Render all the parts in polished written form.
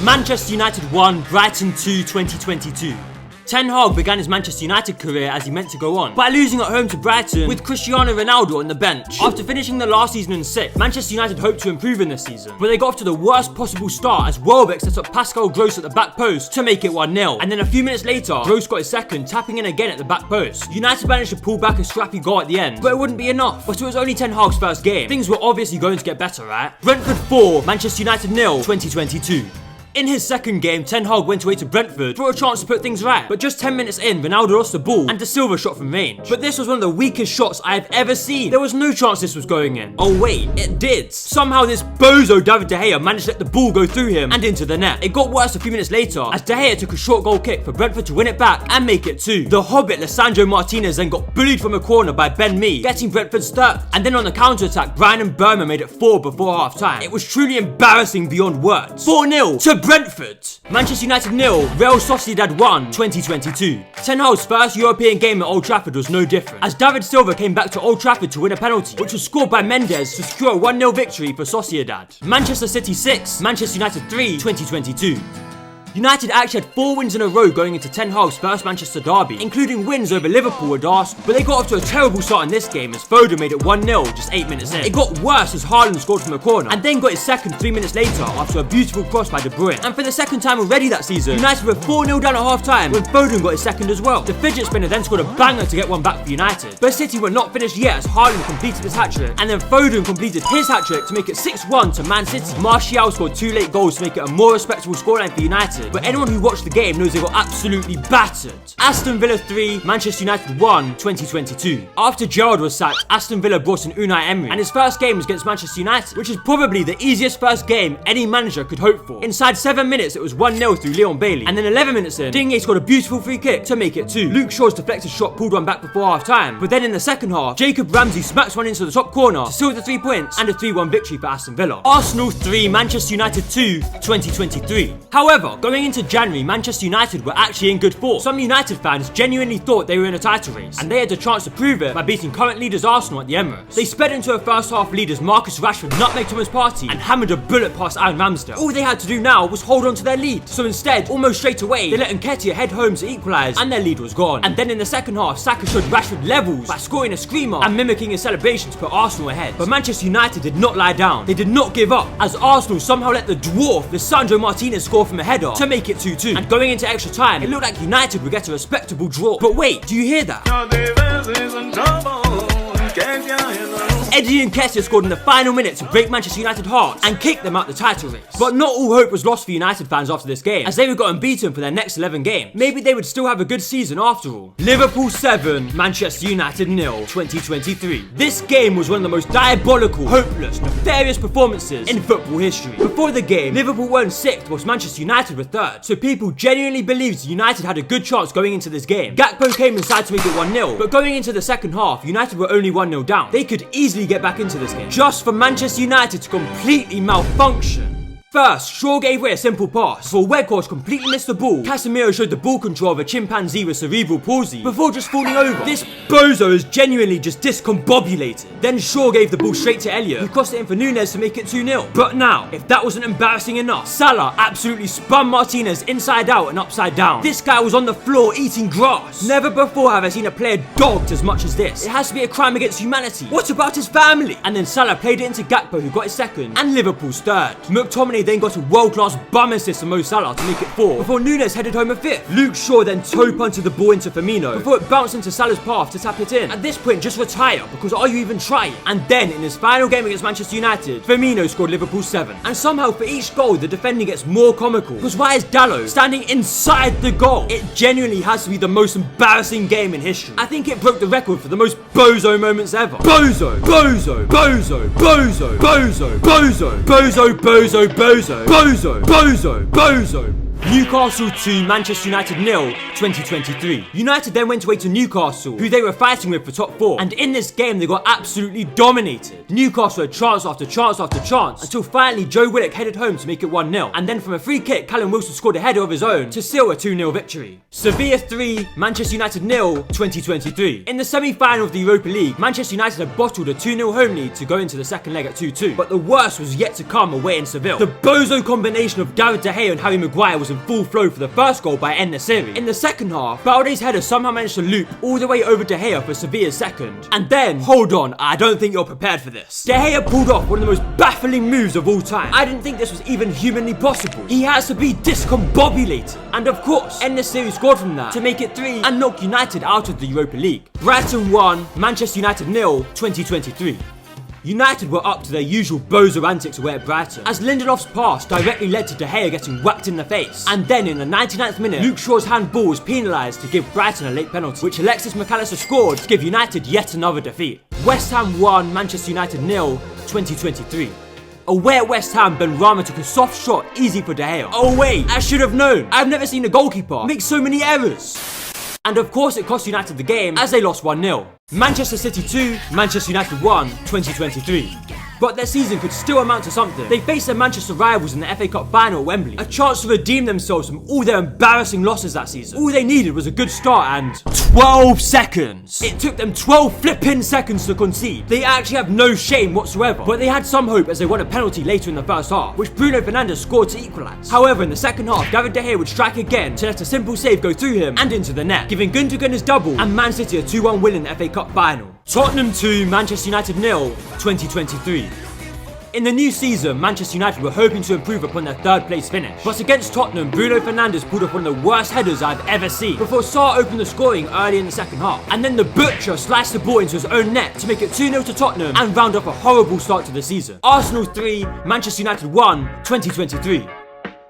Manchester United 1, Brighton 2, 2022. Ten Hag began his Manchester United career as he meant to go on, by losing at home to Brighton with Cristiano Ronaldo on the bench. After finishing the last season in 6th, Manchester United hoped to improve in this season, but they got off to the worst possible start as Welbeck set up Pascal Gross at the back post to make it 1-0. And then a few minutes later, Gross got his second, tapping in again at the back post. United managed to pull back a scrappy goal at the end, but it wouldn't be enough. But it was only Ten Hag's first game. Things were obviously going to get better, right? Brentford 4, Manchester United 0, 2022. In his second game, Ten Hag went away to Brentford for a chance to put things right. But just 10 minutes in, Ronaldo lost the ball and De Silva shot from range. But this was one of the weakest shots I have ever seen. There was no chance this was going in. Oh wait, it did. Somehow this bozo David De Gea managed to let the ball go through him and into the net. It got worse a few minutes later as De Gea took a short goal kick for Brentford to win it back and make it 2. The Hobbit Lisandro Martinez then got bullied from a corner by Ben Mee, getting Brentford's third. And then on the counter-attack, Brian and Burma made it 4 before half-time. It was truly embarrassing beyond words. 4-0 to Brentford. Manchester United 0, Real Sociedad 1, 2022. Ten Hag's first European game at Old Trafford was no different, as David Silva came back to Old Trafford to win a penalty, which was scored by Mendes to secure a 1-0 victory for Sociedad. Manchester City 6, Manchester United 3, 2022. United actually had 4 wins in a row going into Ten Hag's first Manchester derby, including wins over Liverpool and Arsenal. But they got off to a terrible start in this game as Foden made it 1-0 just 8 minutes in. It got worse as Haaland scored from a corner, and then got his second 3 minutes later after a beautiful cross by De Bruyne. And for the second time already that season, United were 4-0 down at half-time when Foden got his second as well. The fidget spinner then scored a banger to get one back for United. But City were not finished yet as Haaland completed his hat-trick, and then Foden completed his hat-trick to make it 6-1 to Man City. Martial scored 2 late goals to make it a more respectable scoreline for United, but anyone who watched the game knows they got absolutely battered. Aston Villa 3, Manchester United 1, 2022. After Gerrard was sacked, Aston Villa brought in Unai Emery, and his first game was against Manchester United, which is probably the easiest first game any manager could hope for. Inside 7 minutes, it was 1-0 through Leon Bailey, and then 11 minutes in, Digne scored a beautiful free kick to make it 2. Luke Shaw's deflected shot pulled one back before half-time, but then in the second half, Jacob Ramsey smacks one into the top corner to seal the 3 points and a 3-1 victory for Aston Villa. Arsenal 3, Manchester United 2, 2023. However, going into January, Manchester United were actually in good form. Some United fans genuinely thought they were in a title race, and they had the chance to prove it by beating current leaders Arsenal at the Emirates. They sped into a first half lead as Marcus Rashford nutmegged Thomas Partey and hammered a bullet past Aaron Ramsdale. All they had to do now was hold on to their lead, so instead, almost straight away, they let Nketiah head home to equalise, and their lead was gone. And then in the second half, Saka showed Rashford levels by scoring a screamer and mimicking his celebration to put Arsenal ahead. But Manchester United did not lie down. They did not give up, as Arsenal somehow let the dwarf Lisandro Martinez score from a header to make it 2-2. And going into extra time, it looked like United would get a respectable draw. But wait, do you hear that? Eddie Nketiah scored in the final minute to break Manchester United hearts and kick them out the title race. But not all hope was lost for United fans after this game, as they were got unbeaten for their next 11 games. Maybe they would still have a good season after all. Liverpool 7, Manchester United 0, 2023. This game was one of the most diabolical, hopeless, nefarious performances in football history. Before the game, Liverpool were in 6th whilst Manchester United were 3rd, so people genuinely believed United had a good chance going into this game. Gakpo came inside to make it 1-0, but going into the second half, United were only 1-0 down. They could easily get back into this game, just for Manchester United to completely malfunction. First, Shaw gave away a simple pass before Weghorst completely missed the ball. Casemiro showed the ball control of a chimpanzee with cerebral palsy before just falling over. This bozo is genuinely just discombobulated. Then Shaw gave the ball straight to Elliott, who crossed it in for Nunez to make it 2-0. But now, if that wasn't embarrassing enough, Salah absolutely spun Martinez inside out and upside down. This guy was on the floor eating grass. Never before have I seen a player dogged as much as this. It has to be a crime against humanity. What about his family? And then Salah played it into Gakpo, who got his second, and Liverpool's 3rd. McTominay then got a world-class bum assist from Mo Salah to make it 4, before Nunez headed home a 5th. Luke Shaw then toe punted the ball into Firmino before it bounced into Salah's path to tap it in. At this point, just retire, because are you even trying? And then, in his final game against Manchester United, Firmino scored Liverpool's 7th. And somehow, for each goal, the defending gets more comical, because why is Dalot standing inside the goal? It genuinely has to be the most embarrassing game in history. I think it broke the record for the most bozo moments ever. Bozo, bozo, bozo, bozo, bozo, bozo, bozo, bozo, bozo, bozo, bozo, bozo. Newcastle 2, Manchester United 0, 2023. United then went away to Newcastle, who they were fighting with for top 4, and in this game they got absolutely dominated. Newcastle had chance after chance after chance, until finally Joe Willock headed home to make it 1-0, and then from a free kick, Callum Wilson scored a header of his own to seal a 2-0 victory. Sevilla 3, Manchester United 0, 2023. In the semi-final of the Europa League, Manchester United had bottled a 2-0 home lead to go into the second leg at 2-2, but the worst was yet to come away in Seville. The bozo combination of David De Gea and Harry Maguire was in full flow for the first goal by En Nesyri. In the second half, Balde's header somehow managed to loop all the way over De Gea for Sevilla's second. And then, hold on, I don't think you're prepared for this. De Gea pulled off one of the most baffling moves of all time. I didn't think this was even humanly possible. He has to be discombobulated. And of course, En Nesyri scored from that to make it 3 and knock United out of the Europa League. Brighton 1, Manchester United 0, 2023. United were up to their usual bozo antics away at Brighton, as Lindelof's pass directly led to De Gea getting whacked in the face. And then in the 99th minute, Luke Shaw's handball was penalised to give Brighton a late penalty, which Alexis McAllister scored to give United yet another defeat. West Ham 1, Manchester United 0, 2023. Away at West Ham, Benrahma took a soft shot easy for De Gea. Oh wait, I should have known. I've never seen a goalkeeper make so many errors. And of course it cost United the game as they lost 1-0. Manchester City 2, Manchester United 1, 2023. But their season could still amount to something. They faced their Manchester rivals in the FA Cup final at Wembley, a chance to redeem themselves from all their embarrassing losses that season. All they needed was a good start and 12 seconds. It took them 12 flipping seconds to concede. They actually have no shame whatsoever, but they had some hope as they won a penalty later in the first half, which Bruno Fernandes scored to equalise. However, in the second half, David De Gea would strike again to let a simple save go through him and into the net, giving Gundogan his double and Man City a 2-1 win in the FA Cup final. Tottenham 2, Manchester United 0, 2023. In the new season, Manchester United were hoping to improve upon their third place finish. But against Tottenham, Bruno Fernandes pulled off one of the worst headers I've ever seen, before Sarr opened the scoring early in the second half. And then the Butcher sliced the ball into his own net to make it 2-0 to Tottenham and round off a horrible start to the season. Arsenal 3, Manchester United 1, 2023.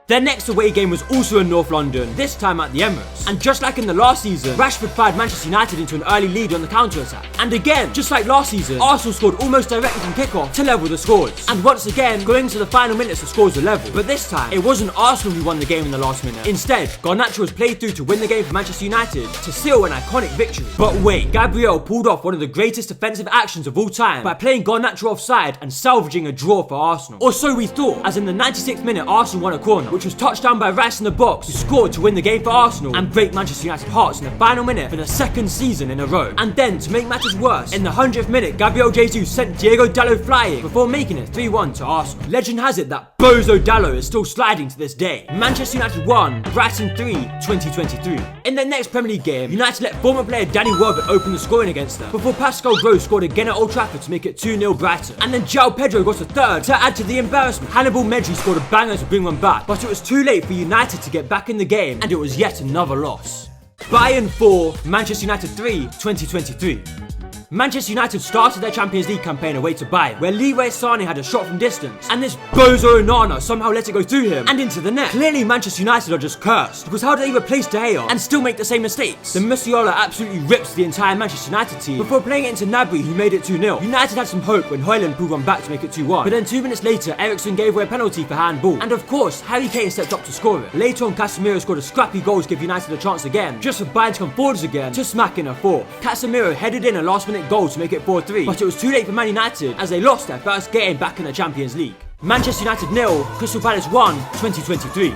Their next away game was also in North London, this time at the Emirates. And just like in the last season, Rashford fired Manchester United into an early lead on the counter-attack. And again, just like last season, Arsenal scored almost directly from kickoff to level the scores. And once again, going into the final minutes, the scores were level. But this time, it wasn't Arsenal who won the game in the last minute. Instead, Garnacho was played through to win the game for Manchester United to seal an iconic victory. But wait, Gabriel pulled off one of the greatest defensive actions of all time by playing Garnacho offside and salvaging a draw for Arsenal. Or so we thought, as in the 96th minute, Arsenal won a corner, which was touched down by Rice in the box, who scored to win the game for Arsenal and break Manchester United's hearts in the final minute for the second season in a row. And then, to make matters worse, in the 100th minute, Gabriel Jesus sent Diego Dalot flying before making it 3-1 to Arsenal. Legend has it that bozo Dalot is still sliding to this day. Manchester United 1, Brighton 3, 2023. In their next Premier League game, United let former player Danny Welbeck open the scoring against them, before Pascal Gross scored again at Old Trafford to make it 2-0 Brighton. And then João Pedro got a third to add to the embarrassment. Hannibal Medri scored a banger to bring one back, but it was too late for United to get back in the game, and it was yet another loss. Bayern 4, Manchester United 3, 2023. Manchester United started their Champions League campaign away to Bayern, where Leroy Sané had a shot from distance, and this bozo Onana somehow let it go through him and into the net. Clearly Manchester United are just cursed, because how do they replace De Gea and still make the same mistakes? Then Musiala absolutely rips the entire Manchester United team before playing it into Gnabry, who made it 2-0. United had some hope when Højlund pulled one back to make it 2-1, but then 2 minutes later Eriksen gave away a penalty for handball, and of course Harry Kane stepped up to score it. Later on, Casemiro scored a scrappy goal to give United a chance again, just for Bayern to come forwards again to smack in a fourth. Casemiro headed in a last minute goal to make it 4-3, but it was too late for Man United as they lost their first game back in the Champions League. Manchester United 0, Crystal Palace 1, 2023.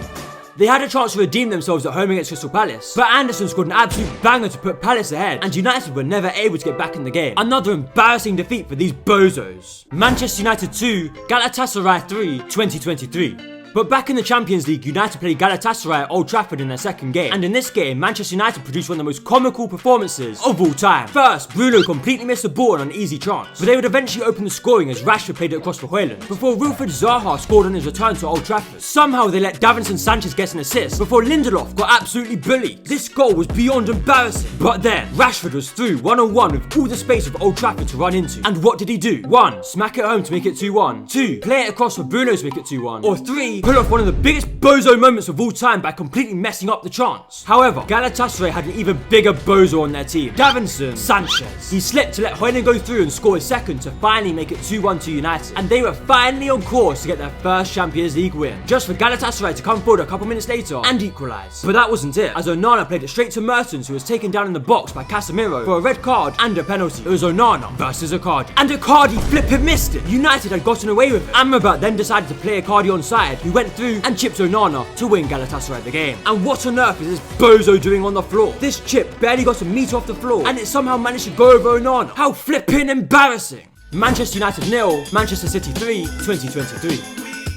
They had a chance to redeem themselves at home against Crystal Palace, but Anderson scored an absolute banger to put Palace ahead, and United were never able to get back in the game. Another embarrassing defeat for these bozos. Manchester United 2, Galatasaray 3, 2023. But back in the Champions League, United played Galatasaray at Old Trafford in their second game, and in this game, Manchester United produced one of the most comical performances of all time. First, Bruno completely missed the ball on an easy chance, but they would eventually open the scoring as Rashford played it across for Højlund, before Wilfried Zaha scored on his return to Old Trafford. Somehow they let Davinson Sanchez get an assist, before Lindelof got absolutely bullied. This goal was beyond embarrassing. But then, Rashford was through one-on-one with all the space of Old Trafford to run into, and what did he do? 1. Smack it home to make it 2-1. 2. Play it across for Bruno to make it 2-1. Or 3. pull off one of the biggest bozo moments of all time by completely messing up the chance. However, Galatasaray had an even bigger bozo on their team, Davinson Sanchez. He slipped to let Højlund go through and score his second to finally make it 2-1 to United, and they were finally on course to get their first Champions League win, just for Galatasaray to come forward a couple minutes later and equalise. But that wasn't it, as Onana played it straight to Mertens, who was taken down in the box by Casemiro for a red card and a penalty. It was Onana versus Icardi, and Icardi flipping missed it. United had gotten away with it. Amrabat then decided to play Icardi onside, who went through and chipped Onana to win Galatasaray the game. And what on earth is this bozo doing on the floor? This chip barely got a metre off the floor, and it somehow managed to go over Onana. How flipping embarrassing! Manchester United 0, Manchester City 3, 2023.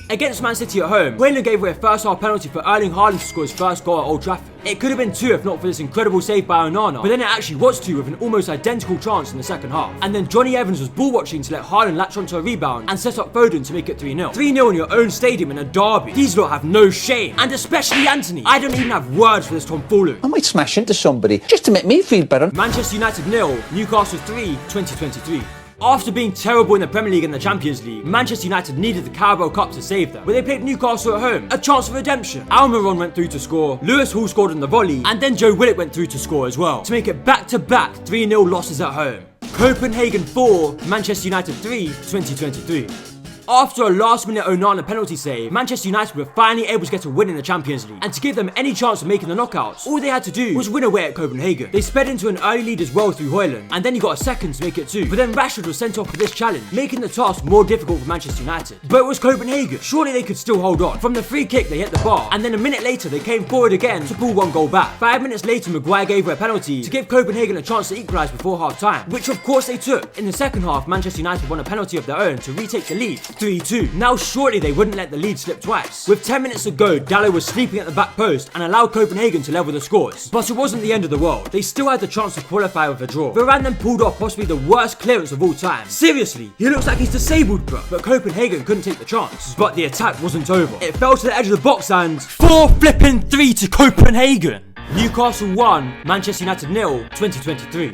Against Man City at home, Højlund gave away a first half penalty for Erling Haaland to score his first goal at Old Trafford. It could have been 2 if not for this incredible save by Onana, but then it actually was 2 with an almost identical chance in the second half. And then Johnny Evans was ball watching to let Haaland latch onto a rebound and set up Foden to make it 3-0. 3-0 in your own stadium in a derby. These lot have no shame, and especially Anthony. I don't even have words for this tomfoolery. I might smash into somebody just to make me feel better. Manchester United 0, Newcastle 3, 2023. After being terrible in the Premier League and the Champions League, Manchester United needed the Carabao Cup to save them, where they played Newcastle at home, a chance of redemption. Almiron went through to score, Lewis Hall scored on the volley, and then Joe Willock went through to score as well, to make it back-to-back 3-0 losses at home. Copenhagen 4, Manchester United 3, 2023. After a last-minute Onana penalty save, Manchester United were finally able to get a win in the Champions League, and to give them any chance of making the knockouts, all they had to do was win away at Copenhagen. They sped into an early lead as well through Højlund, and then he got a second to make it 2, but then Rashford was sent off for this challenge, making the task more difficult for Manchester United. But it was Copenhagen, surely they could still hold on. From the free kick they hit the bar, and then a minute later they came forward again to pull one goal back. 5 minutes later Maguire gave her a penalty to give Copenhagen a chance to equalise before half time, which of course they took. In the second half, Manchester United won a penalty of their own to retake the lead, 3-2. Now surely they wouldn't let the lead slip twice. With 10 minutes to go, Dalot was sleeping at the back post and allowed Copenhagen to level the scores. But it wasn't the end of the world. They still had the chance to qualify with a draw. Varane then pulled off possibly the worst clearance of all time. Seriously, he looks like he's disabled, bro. But Copenhagen couldn't take the chance. But the attack wasn't over. It fell to the edge of the box and 4-3 to Copenhagen. Newcastle 1, Manchester United 0, 2023.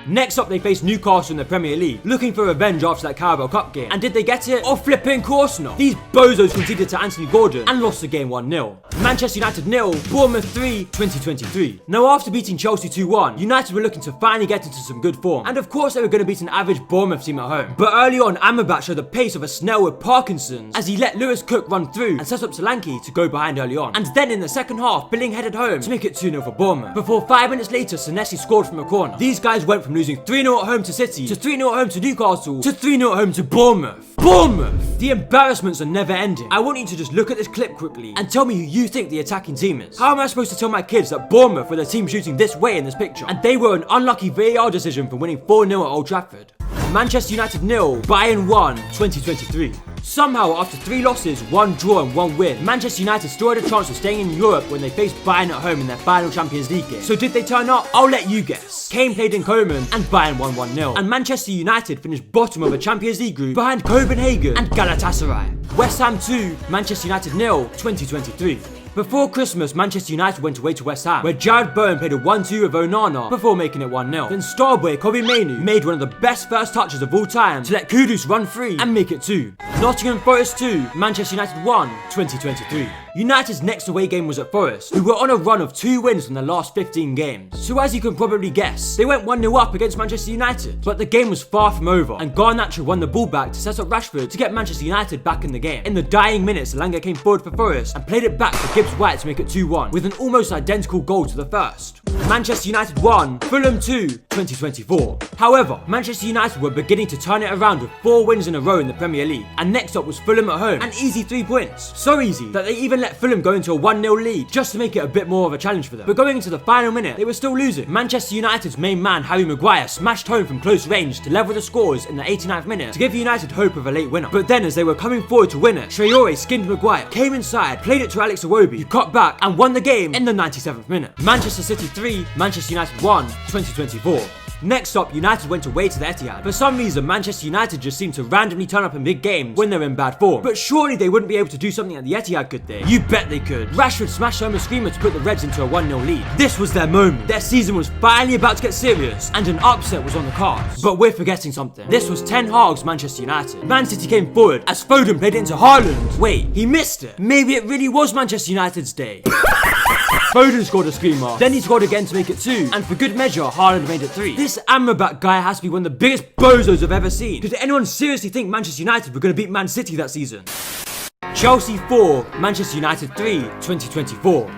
Next up, they faced Newcastle in the Premier League, looking for revenge after that Carabao Cup game. And did they get it? Oh, flipping course not. These bozos conceded to Anthony Gordon and lost the game 1-0. Manchester United 0, Bournemouth 3, 2023. Now, after beating Chelsea 2-1, United were looking to finally get into some good form. And of course, they were going to beat an average Bournemouth team at home. But early on, Amrabat showed the pace of a snail with Parkinson's as he let Lewis Cook run through and set up Solanke to go behind early on. And then in the second half, Billing headed home to make it 2-0 for Bournemouth. Before 5 minutes later, Senesi scored from a corner. These guys went from losing 3-0 at home to City, to 3-0 at home to Newcastle, to 3-0 at home to Bournemouth. Bournemouth! The embarrassments are never ending. I want you to just look at this clip quickly and tell me who you think the attacking team is. How am I supposed to tell my kids that Bournemouth were the team shooting this way in this picture, and they were an unlucky VAR decision for winning 4-0 at Old Trafford? Manchester United 0, Bayern 1, 2023. Somehow, after 3 losses, 1 draw and 1 win, Manchester United still had a chance of staying in Europe when they faced Bayern at home in their final Champions League game. So did they turn up? I'll let you guess. Kane played in Coman and Bayern won 1-0. And Manchester United finished bottom of a Champions League group behind Copenhagen and Galatasaray. West Ham 2, Manchester United 0, 2023. Before Christmas, Manchester United went away to West Ham, where Jared Bowen played a 1-2 with Onana before making it 1-0. Then starboy Kobe Mainoo made one of the best first touches of all time to let Kudus run free and make it 2. Nottingham Forest 2, Manchester United 1, 2023. United's next away game was at Forest, who were on a run of 2 wins from the last 15 games. So as you can probably guess, they went 1-0 up against Manchester United. But the game was far from over, and Garnacho won the ball back to set up Rashford to get Manchester United back in the game. In the dying minutes, Elanga came forward for Forest and played it back for Gibbs White to make it 2-1, with an almost identical goal to the first. Manchester United 1, Fulham 2, 2024. However, Manchester United were beginning to turn it around with 4 wins in a row in the Premier League, and next up was Fulham at home, an easy 3 points. So easy that they even let Fulham go into a 1-0 lead just to make it a bit more of a challenge for them. But going into the final minute, they were still losing. Manchester United's main man, Harry Maguire, smashed home from close range to level the scores in the 89th minute to give United hope of a late winner. But then as they were coming forward to win it, Traore skinned Maguire, came inside, played it to Alex Iwobi, who cut back and won the game in the 97th minute. Manchester City 3, Manchester United 1, 2024. Next up, United went away to the Etihad. For some reason, Manchester United just seemed to randomly turn up in big games when they're in bad form. But surely they wouldn't be able to do something at the Etihad, could they? You bet they could. Rashford smashed home a screamer to put the Reds into a 1-0 lead. This was their moment. Their season was finally about to get serious, and an upset was on the cards. But we're forgetting something. This was Ten Hag's Manchester United. Man City came forward as Foden played it into Haaland. Wait, he missed it. Maybe it really was Manchester United's day. Foden scored a screamer, then he scored again to make it 2, and for good measure, Haaland made it 3. This Amrabat guy has to be one of the biggest bozos I've ever seen. Did anyone seriously think Manchester United were going to beat Man City that season? Chelsea 4, Manchester United 3, 2024.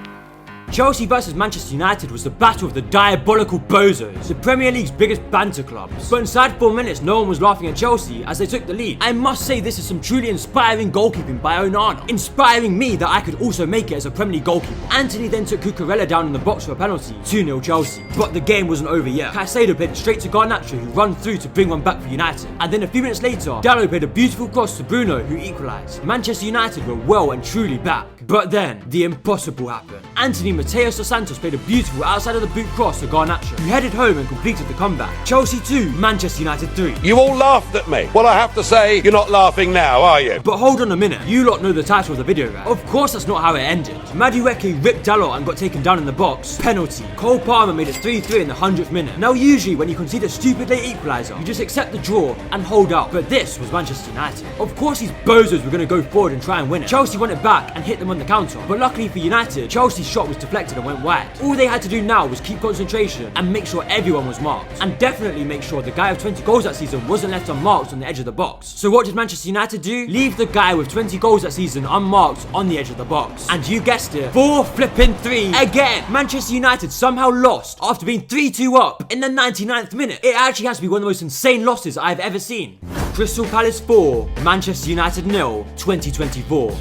Chelsea versus Manchester United was the battle of the diabolical bozos, the Premier League's biggest banter clubs. But inside 4 minutes, no one was laughing at Chelsea as they took the lead. I must say this is some truly inspiring goalkeeping by Onana, inspiring me that I could also make it as a Premier League goalkeeper. Anthony then took Cucurella down in the box for a penalty, 2-0 Chelsea. But the game wasn't over yet. Caicedo played it straight to Garnacho, who ran through to bring one back for United. And then a few minutes later, Dalot played a beautiful cross to Bruno, who equalised. Manchester United were well and truly back. But then, the impossible happened. Anthony Mateus dos Santos played a beautiful outside of the boot cross to Garnacho, who headed home and completed the comeback. Chelsea 2, Manchester United 3. You all laughed at me. Well, I have to say, you're not laughing now, are you? But hold on a minute, you lot know the title of the video, right? Of course that's not how it ended. Madueke ripped Dalot and got taken down in the box. Penalty. Cole Palmer made it 3-3 in the 100th minute. Now usually when you concede a stupid late equaliser, you just accept the draw and hold out. But this was Manchester United. Of course these bozos were going to go forward and try and win it. Chelsea won it back and hit them on the counter. But luckily for United, Chelsea's shot was deflected and went wide. All they had to do now was keep concentration and make sure everyone was marked. And definitely make sure the guy with 20 goals that season wasn't left unmarked on the edge of the box. So what did Manchester United do? Leave the guy with 20 goals that season unmarked on the edge of the box. And you guessed it, 4-3 again. Manchester United somehow lost after being 3-2 up in the 99th minute. It actually has to be one of the most insane losses I've ever seen. Crystal Palace 4, Manchester United 0, 2024.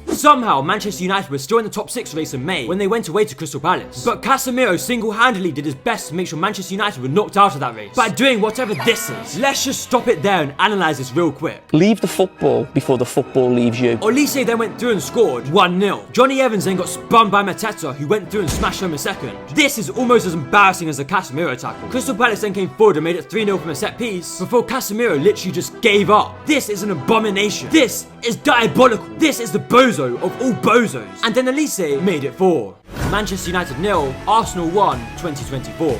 Somehow, Manchester United were still in the top 6 race in May when they went away to Crystal Palace. But Casemiro single-handedly did his best to make sure Manchester United were knocked out of that race by doing whatever this is. Let's just stop it there and analyse this real quick. Leave the football before the football leaves you. Olise then went through and scored 1-0. Johnny Evans then got spun by Mateta, who went through and smashed home a second. This is almost as embarrassing as the Casemiro tackle. Crystal Palace then came forward and made it 3-0 from a set piece before Casemiro literally just gave up. This is an abomination. This is diabolical. This is the bozo of all bozos. And then Olise made it 4. Manchester United 0, Arsenal 1, 2024.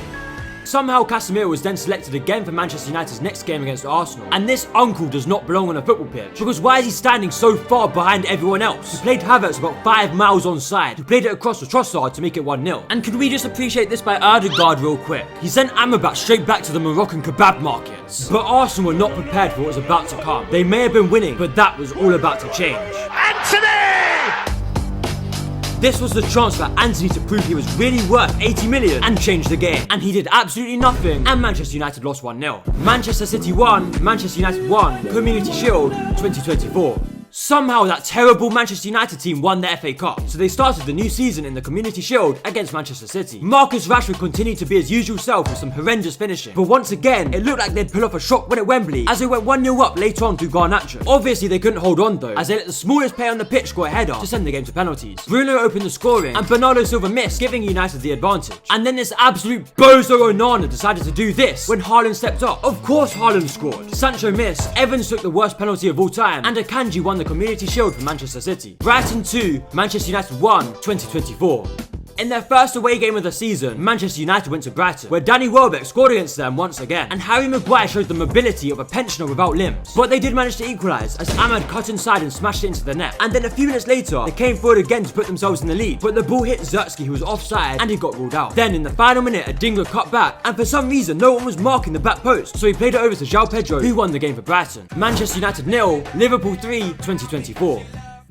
Somehow Casemiro was then selected again for Manchester United's next game against Arsenal. And this uncle does not belong on a football pitch. Because why is he standing so far behind everyone else? He played Havertz about 5 miles onside, who played it across to Trossard to make it 1-0. And could we just appreciate this by Erdegaard real quick? He sent Amrabat straight back to the Moroccan kebab markets. But Arsenal were not prepared for what was about to come. They may have been winning, but that was all about to change. Anthony! This was the chance for Anthony to prove he was really worth 80 million and change the game. And he did absolutely nothing, and Manchester United lost 1-0. Manchester City 1, Manchester United 1, Community Shield 2024. Somehow that terrible Manchester United team won the FA Cup, so they started the new season in the Community Shield against Manchester City. Marcus Rashford continued to be his usual self with some horrendous finishing, but once again, it looked like they'd pull off a shock win at Wembley as they went 1-0 up later on through Garnacho. Obviously they couldn't hold on though, as they let the smallest player on the pitch score a header to send the game to penalties. Bruno opened the scoring, and Bernardo Silva missed, giving United the advantage. And then this absolute bozo Onana decided to do this when Haaland stepped up. Of course Haaland scored. Sancho missed, Evans took the worst penalty of all time, and Akanji won the Community Shield for Manchester City. Brighton 2, Manchester United 1, 2024. In their first away game of the season, Manchester United went to Brighton, where Danny Welbeck scored against them once again, and Harry Maguire showed the mobility of a pensioner without limbs. But they did manage to equalise, as Ahmad cut inside and smashed it into the net. And then a few minutes later, they came forward again to put themselves in the lead, but the ball hit Zertsky, who was offside, and he got ruled out. Then in the final minute, a Dingler cut back, and for some reason, no one was marking the back post, so he played it over to João Pedro, who won the game for Brighton. Manchester United 0, Liverpool 3, 2024.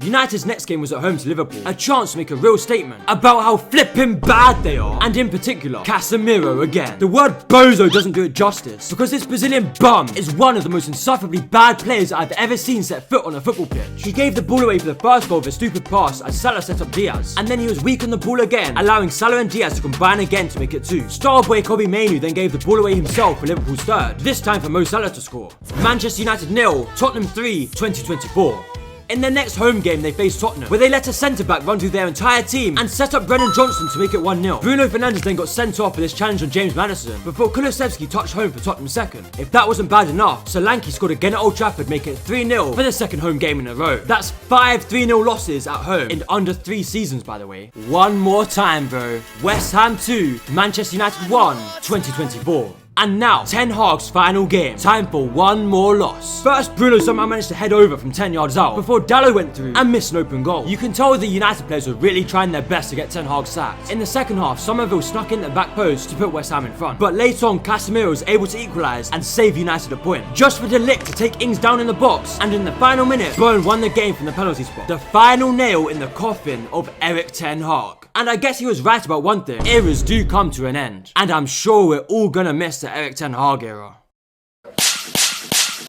United's next game was at home to Liverpool, a chance to make a real statement about how flippin' bad they are, and in particular, Casemiro again. The word bozo doesn't do it justice, because this Brazilian bum is one of the most insufferably bad players I've ever seen set foot on a football pitch. He gave the ball away for the first goal with a stupid pass as Salah set up Diaz, and then he was weak on the ball again, allowing Salah and Diaz to combine again to make it 2. Starboy Kobe Mainoo then gave the ball away himself for Liverpool's third, this time for Mo Salah to score. Manchester United 0, Tottenham 3, 2024. In their next home game, they faced Tottenham, where they let a centre-back run through their entire team and set up Brennan Johnson to make it 1-0. Bruno Fernandes then got sent off for this challenge on James Maddison before Kulusevski touched home for Tottenham's second. If that wasn't bad enough, Solanke scored again at Old Trafford, making it 3-0 for the second home game in a row. That's 5 3-0 losses at home in under 3 seasons, by the way. One more time, bro. West Ham 2, Manchester United 1, 2024. And now, Ten Hag's final game. Time for one more loss. First, Bruno somehow managed to head over from 10 yards out before Dallo went through and missed an open goal. You can tell the United players were really trying their best to get Ten Hag sacked. In the second half, Somerville snuck in the back post to put West Ham in front. But later on, Casemiro was able to equalise and save United a point. Just for De Ligt to take Ings down in the box, and in the final minute, Bowen won the game from the penalty spot. The final nail in the coffin of Erik Ten Hag. And I guess he was right about one thing. Eras do come to an end. And I'm sure we're all gonna miss the Erik Ten Hag era.